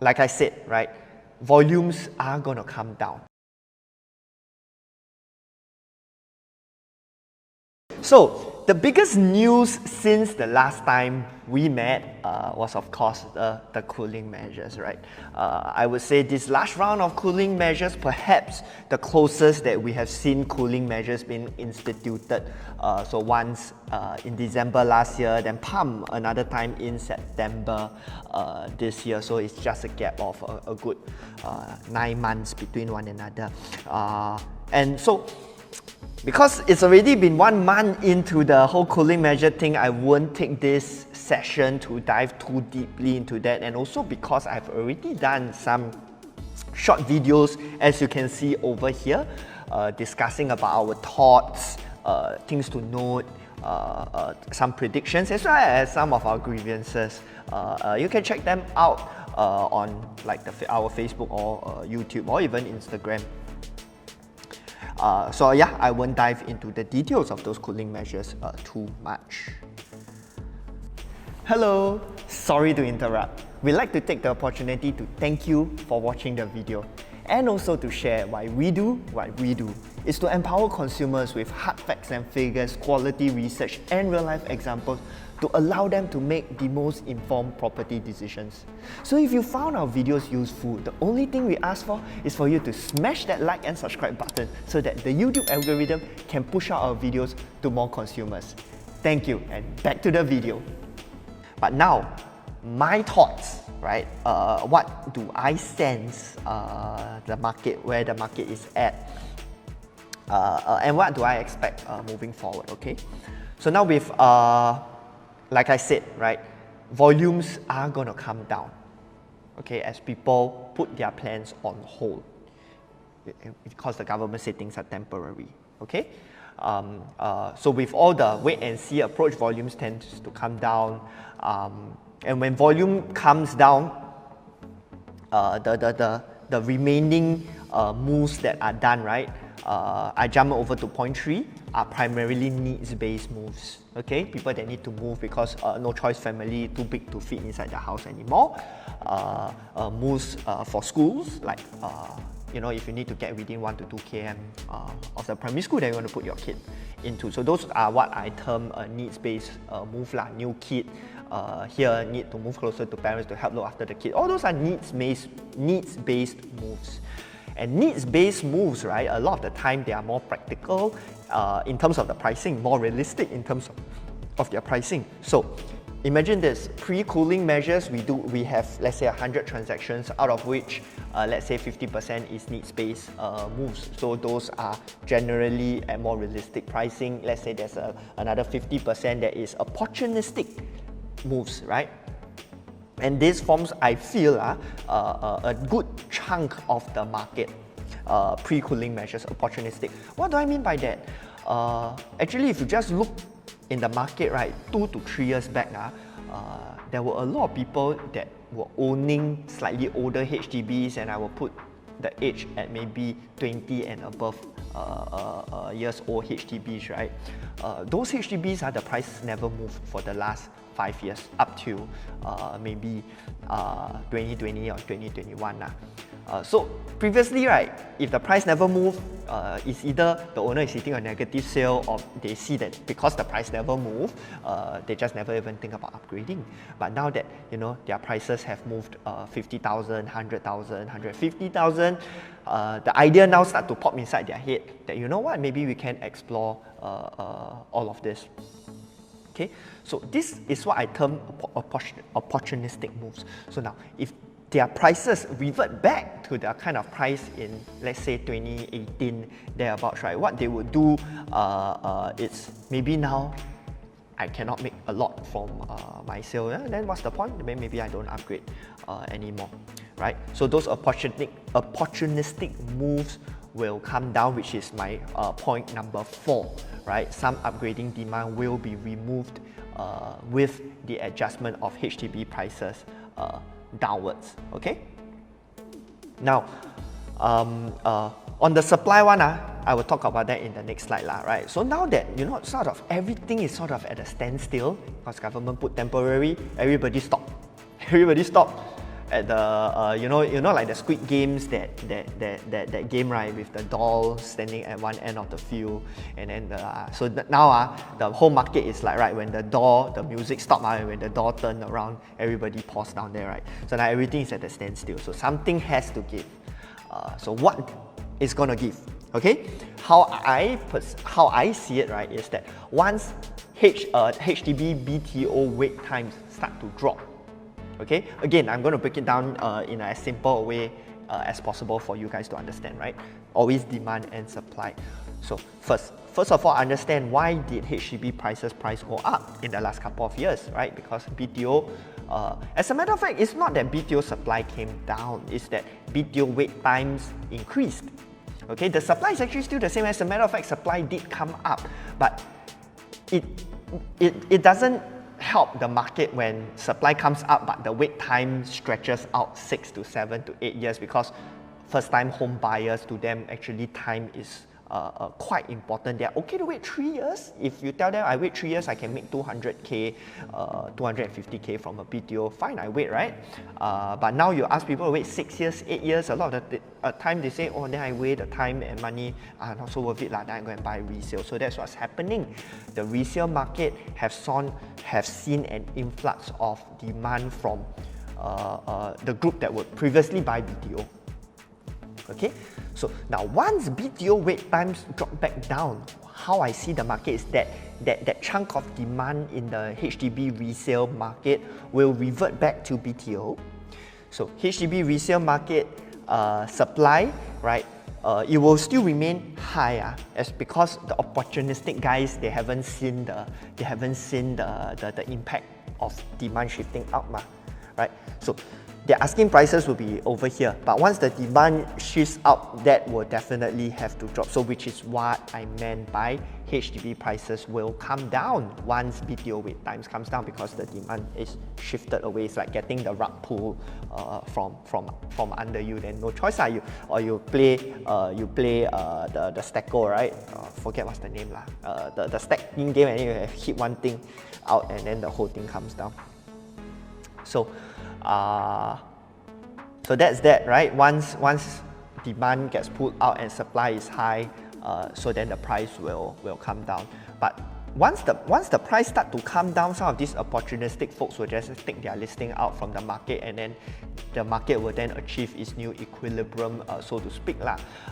like I said, right, volumes are going to come down. So the biggest news since the last time we met was of course the cooling measures, right? I would say this last round of cooling measures, perhaps the closest that we have seen cooling measures being instituted. So once in December last year, then another time in September this year. So it's just a gap of a good 9 months between one another. And so because it's already been 1 month into the whole cooling measure thing, I won't take this session to dive too deeply into that, and also because I've already done some short videos, as you can see over here, discussing about our thoughts, things to note, some predictions, as well as some of our grievances. You can check them out on like our Facebook or YouTube or even Instagram. So yeah, I won't dive into the details of those cooling measures too much. Hello, sorry to interrupt. We'd like to take the opportunity to thank you for watching the video, and also to share why we do what we do. Is to empower consumers with hard facts and figures, quality research and real-life examples to allow them to make the most informed property decisions. So if you found our videos useful, the only thing we ask for is for you to smash that like and subscribe button so that the YouTube algorithm can push out our videos to more consumers. Thank you, and back to the video. But now, my thoughts, right? What do I sense the market, where the market is at, and what do I expect moving forward, okay? So now with, like I said, right, volumes are going to come down, okay, as people put their plans on hold because the government said things are temporary, okay? So with all the wait and see approach, volumes tend to come down, and when volume comes down, the remaining moves that are done, right? I jump over to point 3, are primarily needs-based moves. Okay, people that need to move because no choice, family too big to fit inside the house anymore. Moves for schools, like you know, if you need to get within 1 to 2 km of the primary school that you want to put your kid into. So those are what I term a needs-based move lah. New kid, here need to move closer to parents to help look after the kid. All those are needs-based moves. And needs-based moves, right, a lot of the time they are more practical in terms of the pricing, more realistic in terms of their pricing. So imagine this, pre-cooling measures, we have, let's say, 100 transactions, out of which, let's say 50% is needs-based moves. So those are generally at more realistic pricing. Let's say there's another 50% that is opportunistic moves, right? And this forms, I feel, a good chunk of the market, pre-cooling measures, opportunistic. What do I mean by that? Actually, if you just look in the market, right, 2 to 3 years back, there were a lot of people that were owning slightly older HDBs, and I will put the age at maybe 20 and above years old HDBs, right? Those HDBs, the price never moved for the last 5 years, up to maybe 2020 or 2021. So previously, right, if the price never moved, it's either the owner is sitting on negative sale, or they see that because the price never moved, they just never even think about upgrading. But now that, you know, their prices have moved 50,000, 100,000, 150,000, the idea now start to pop inside their head that, you know what, maybe we can explore all of this. Okay, so this is what I term opportunistic moves. So now, if their prices revert back to their kind of price in, let's say, 2018, thereabouts, right? What they would do is maybe now I cannot make a lot from my sale. Then what's the point? Maybe I don't upgrade anymore, right? So those opportunistic moves will come down, which is my point number 4, right? Some upgrading demand will be removed with the adjustment of HDB prices downwards, okay? Now, on the supply one, I will talk about that in the next slide, right? So now that, you know, sort of everything is sort of at a standstill because government put temporary, everybody stop. Everybody stop. at the you know like the Squid Games, that game, right, with the doll standing at one end of the field, and then now the whole market is like, right, when the music stopped, when the door turned around, everybody paused down there, right? So now everything is at a standstill. So something has to give. So what is gonna give? Okay, how I see it, right, is that once HDB BTO wait times start to drop, okay, again, I'm going to break it down in as simple a way as possible for you guys to understand, right? Always demand and supply. So first of all, understand why did HDB price go up in the last couple of years, right? Because BTO, as a matter of fact, it's not that BTO supply came down, it's that BTO wait times increased. Okay, the supply is actually still the same. As a matter of fact, supply did come up, but it doesn't help the market when supply comes up but the wait time stretches out 6 to 7 to 8 years, because first time home buyers, to them actually time is quite important. They're okay to wait 3 years. If you tell them I wait 3 years, I can make 200k, 250k from a BTO, fine, I wait, right? But now you ask people to wait 6 years, 8 years, a lot of the time they say, oh, then I weigh the time and money, not so worth it, then I'm going to buy resale. So that's what's happening. The resale market have seen an influx of demand from the group that would previously buy BTO. Okay, so now once BTO wait times drop back down, how I see the market is that chunk of demand in the HDB resale market will revert back to BTO. So HDB resale market supply, right, it will still remain high, as because the opportunistic guys, they haven't seen the impact of demand shifting up, right? So their asking prices will be over here, but once the demand shifts up, that will definitely have to drop. So which is what I meant by HDB prices will come down once BTO wait times comes down, because the demand is shifted away. It's like getting the rug pulled from under you. Then no choice, you play the stacko, right? Forget what's the name, the stacking game, and you hit one thing out and then the whole thing comes down. So that's that, right? Once demand gets pulled out and supply is high, so then the price will come down. But once the price start to come down, some of these opportunistic folks will just take their listing out from the market, and then the market will then achieve its new equilibrium, so to speak,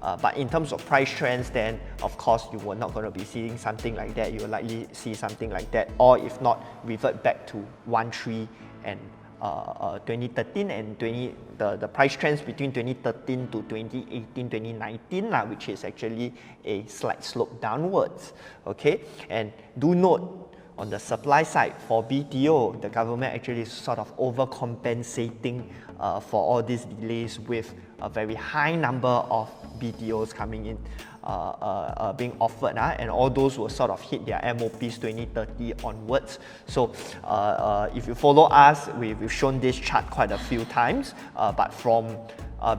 but in terms of price trends, then of course you were not going to be seeing something like that. You will likely see something like that, or if not, revert back to 1.3 and 2013 and the price trends between 2013 to 2018, 2019, which is actually a slight slope downwards. Okay, and do note on the supply side for BTO, the government actually is sort of overcompensating for all these delays with a very high number of BTOs coming in, being offered, and all those will sort of hit their MOPs 2030 onwards. So if you follow us, we've shown this chart quite a few times, but from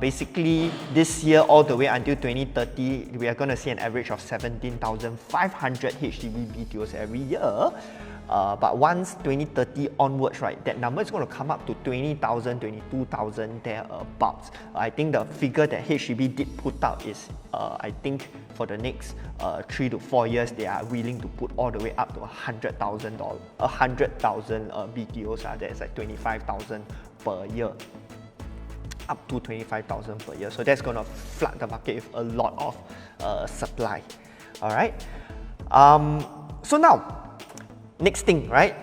basically this year all the way until 2030, we are going to see an average of 17,500 HDB BTOs every year. But once 2030 onwards, right, that number is going to come up to 20,000, 22,000 thereabouts. I think the figure that HDB did put out is, I think for the next 3 to 4 years, they are willing to put all the way up to 100,000 BTOs. That's like 25,000 per year. Up to 25,000 per year. So that's going to flood the market with a lot of supply. All right. So now, next thing, right?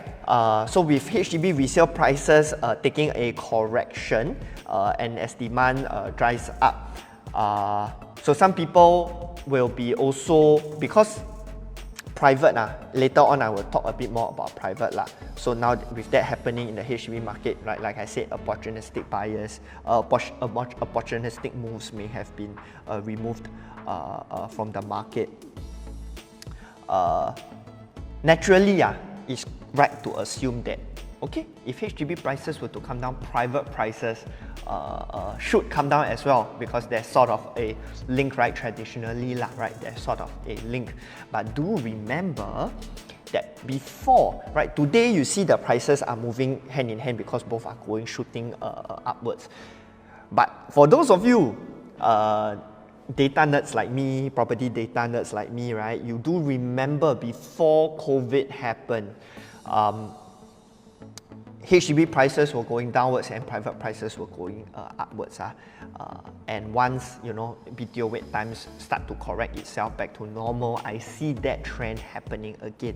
So with HDB resale prices taking a correction, and as demand dries up, so some people will be also, because private, later on I will talk a bit more about private. So now with that happening in the HDB market, right, like I said, opportunistic buyers, opportunistic moves may have been removed from the market. Naturally, it's right to assume that, okay, if HDB prices were to come down, private prices should come down as well, because there's sort of a link, right? Traditionally, right? There's sort of a link. But do remember that before, right, today you see the prices are moving hand in hand because both are going shooting upwards. But for those of you, data nerds like me, property data nerds like me, right, you do remember before COVID happened, HDB prices were going downwards and private prices were going upwards. And once, you know, BTO wait times start to correct itself back to normal, I see that trend happening again.